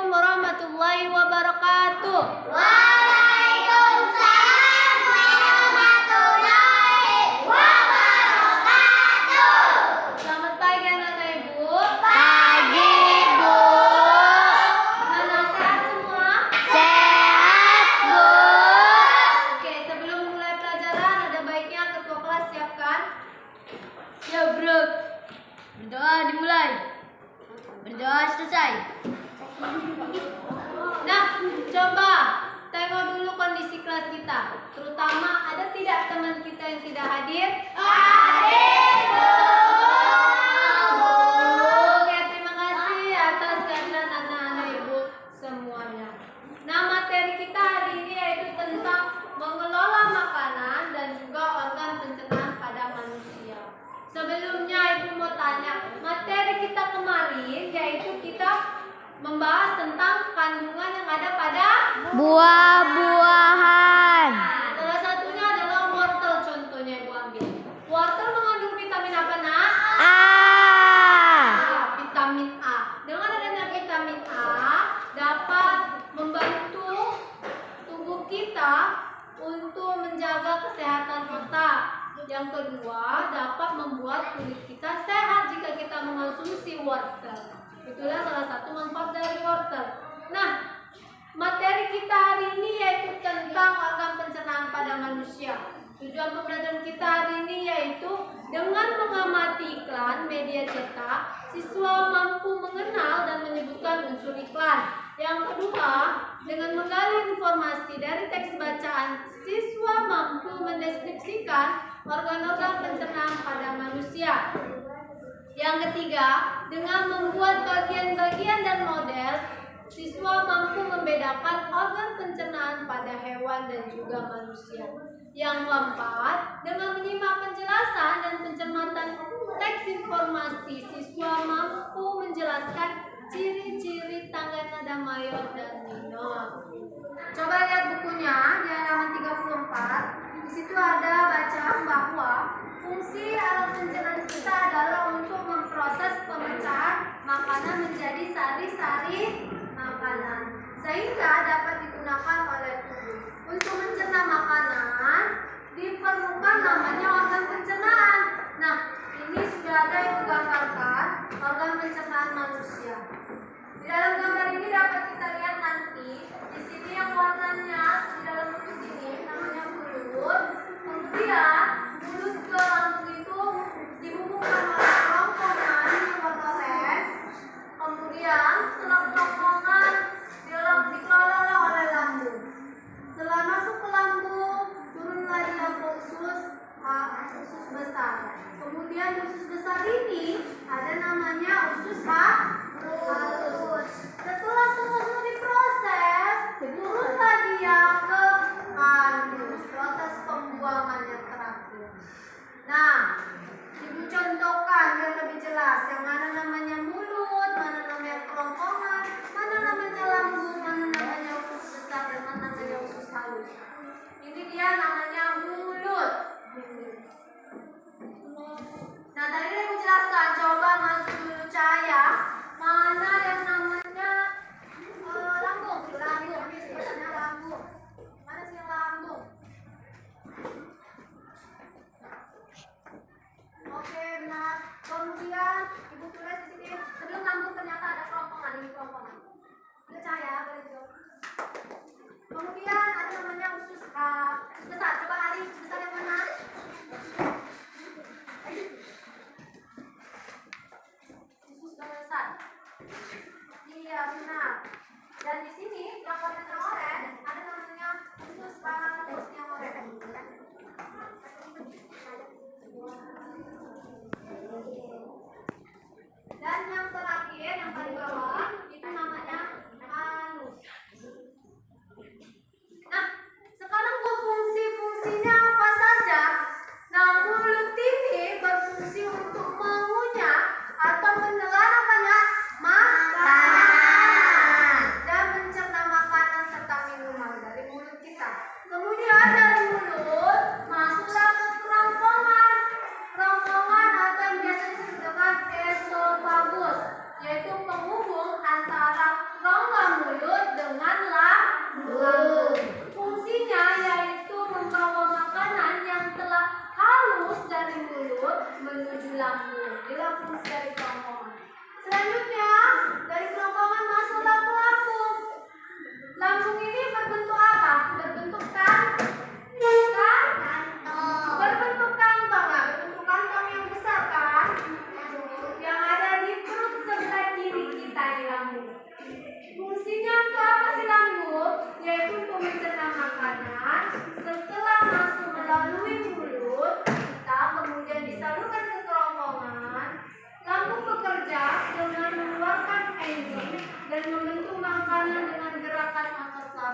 Assalamualaikum warahmatullahi wabarakatuh. Waalaikumsalam warahmatullahi wabarakatuh. Selamat pagi anak-anak Ibu. Pagi, Bu. Gimana, sehat semua? Sehat, Bu. Oke, sebelum mulai pelajaran ada baiknya ketua kelas siapkan. Ya, bro. Berdoa dimulai. Berdoa selesai. Nah, coba tengok dulu kondisi kelas kita. Terutama ada tidak teman kita yang tidak hadir? Hadir, Bu. Oke, terima kasih atas kehadiran anak-anak Ibu semuanya. Nah, materi kita hari ini yaitu tentang mengelola makanan dan juga organ pencernaan pada manusia. Sebelumnya Ibu mau tanya, materi kita kemarin yaitu kita membahas tentang kandungan yang ada pada Buah-buahan. salah satunya adalah wortel, contohnya Ibu ambil. Wortel mengandung vitamin apa, Nak? A. Vitamin A. Dengan adanya vitamin A dapat membantu tubuh kita untuk menjaga kesehatan otak. Yang kedua, dapat membuat kulit kita sehat jika kita mengonsumsi wortel. Itulah salah satu manfaat dari wortel. Nah, materi kita hari ini yaitu tentang organ pencernaan pada manusia. Tujuan pembelajaran kita hari ini yaitu dengan mengamati iklan media cetak, siswa mampu mengenal dan menyebutkan unsur iklan. Yang kedua, dengan menggali informasi dari teks bacaan, siswa mampu mendeskripsikan organ-organ pencernaan pada manusia. Yang ketiga, dengan membuat bagian-bagian dan model, siswa mampu membedakan organ pencernaan pada hewan dan juga manusia. Yang keempat, dengan menyimak penjelasan dan pencermatan teks informasi, siswa mampu menjelaskan ciri-ciri tangga nada mayor dan minor. Coba lihat bukunya di halaman 34. Di situ ada baca bahwa fungsi alat pencernaan kita adalah untuk memproses pemecahan makanan menjadi sari-sari makanan sehingga dapat digunakan oleh tubuh. Untuk mencerna makanan diperlukan namanya organ pencernaan. Nah, ini sudah ada yang menggambarkan organ pencernaan manusia. Di dalam gambar ini dapat kita lihat nanti di sini yang warnanya di dalam mulut ini namanya mulut. Kemudian mulut ke lambung itu dihubungkan oleh kerongkongan yang warna oranye. Kemudian setelah kerongkongan dikelola oleh lambung. Setelah masuk ke lambung, turunlah dia ke usus besar. Kemudian usus besar ini ada namanya usus halus. Setelah semua diproses, turunlah dia ke anus, proses pembuangan yang terakhir. Nah, Ibu contohkan biar lebih jelas yang mana namanya mulut, mana namanya kerongkongan, mana namanya lambung, mana namanya usus besar, dan mana namanya usus halus. Ini dia namanya mulut. Nah, tadi Ibu jelaskan, coba maju dulu cahaya. Mana yang namanya lambung? Lambung, ini sebenarnya lambung. Mana sih yang lambung? Oke, benar. Kemudian Ibu tulis di sini sebelum lambung ternyata ada kerongkongan. Ini kerongkongan. Boleh cahaya, boleh jawab. Kemudian ada namanya usus besar. Coba Ali, usus besar yang mana? Usus besar. Iya, benar. Dan di sini yang warnanya oranye ada namanya usus halus yang oranye. Dan yang terakhir yang paling bawah itu namanya anus. Nah, sekarang fungsi-fungsinya apa saja? Nah, mulut ini berfungsi untuk mengunyah atau menelan apanya? Makanan dan mencerna makanan serta minuman dari mulut kita. Kemudian dari mulut masuklah ke kerongkongan. Kerongkongan atau yang biasa disebut dengan esofagus.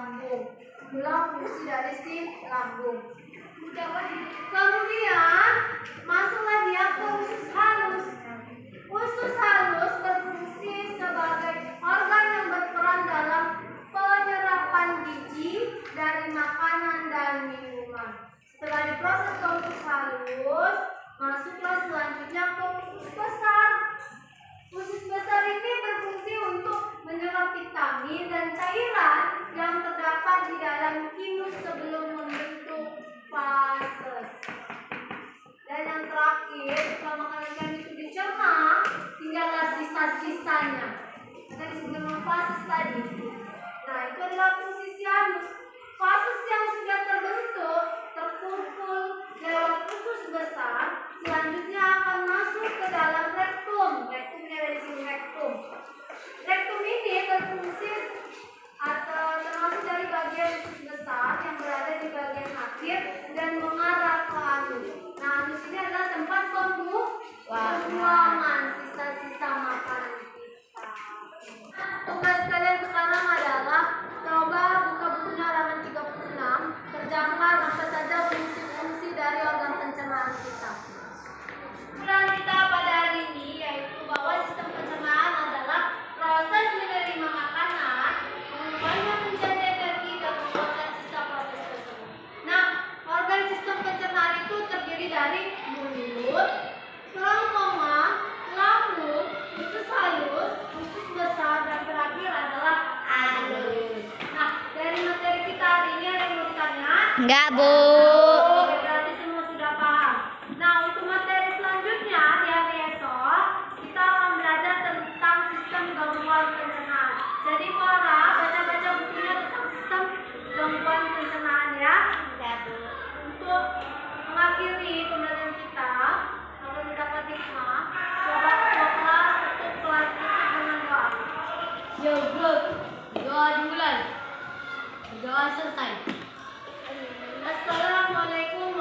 lambung. Itulah fungsi dari si lambung. Kemudian masuklah dia ke usus halus. Usus halus berfungsi sebagai organ yang berperan dalam penyerapan gizi dari makanan dan minuman. Setelah diproses ke usus halus, masuklah selanjutnya ke usus besar. Usus besar ini berfungsi untuk menyerap vitamin dan cairan yang terdapat di dalam thymus sebelum membentuk fases. Dan yang terakhir, setelah makanan itu dicerna, tinggallah sisa-sisanya. Dan sebelum fases tadi. Nah, itu adalah fungsi si anus. Fases yang sudah terbentuk terkumpul lewat usus besar, selanjutnya akan masuk ke dalam rektum. Rektumnya dari sini rektum. Rektum ini berfungsi atau termasuk dari bagian usus besar yang berada di bagian akhir dan mengarah ke anus. Nah, anus ini adalah tempat pembuangan sisa-sisa makanan kita. Tugas kalian sekarang adalah coba buka bukunya halaman 36, kerjakan apa saja fungsi-fungsi dari organ pencernaan kita. Peran kita pada hari ini yaitu bahwa sistem pencernaan adalah proses menerima makanan, mengubahnya menjadi energi dan membuatkan sisa proses tersebut. Nah, organ sistem pencernaan itu terdiri dari mulut, kerongkongan, lambung, usus halus, usus besar, dan terakhir adalah anus. Nah, dari materi kita hari ini ada yang mau ditanya? Enggak, Bu. Oke, berarti semua sudah paham. Nah, untuk materi selanjutnya di hari esok kita akan belajar tentang sistem gangguan pencernaan. Jadi Mora baca-baca bukunya tentang sistem gangguan pencernaan ya. Untuk mengakhiri pembelajaran kita agar mendapat hikmah, coba ketua kelas tutup kelas tutup dengan doa. Yo, bro. Doa dimulai. Doa selesai. Assalamualaikum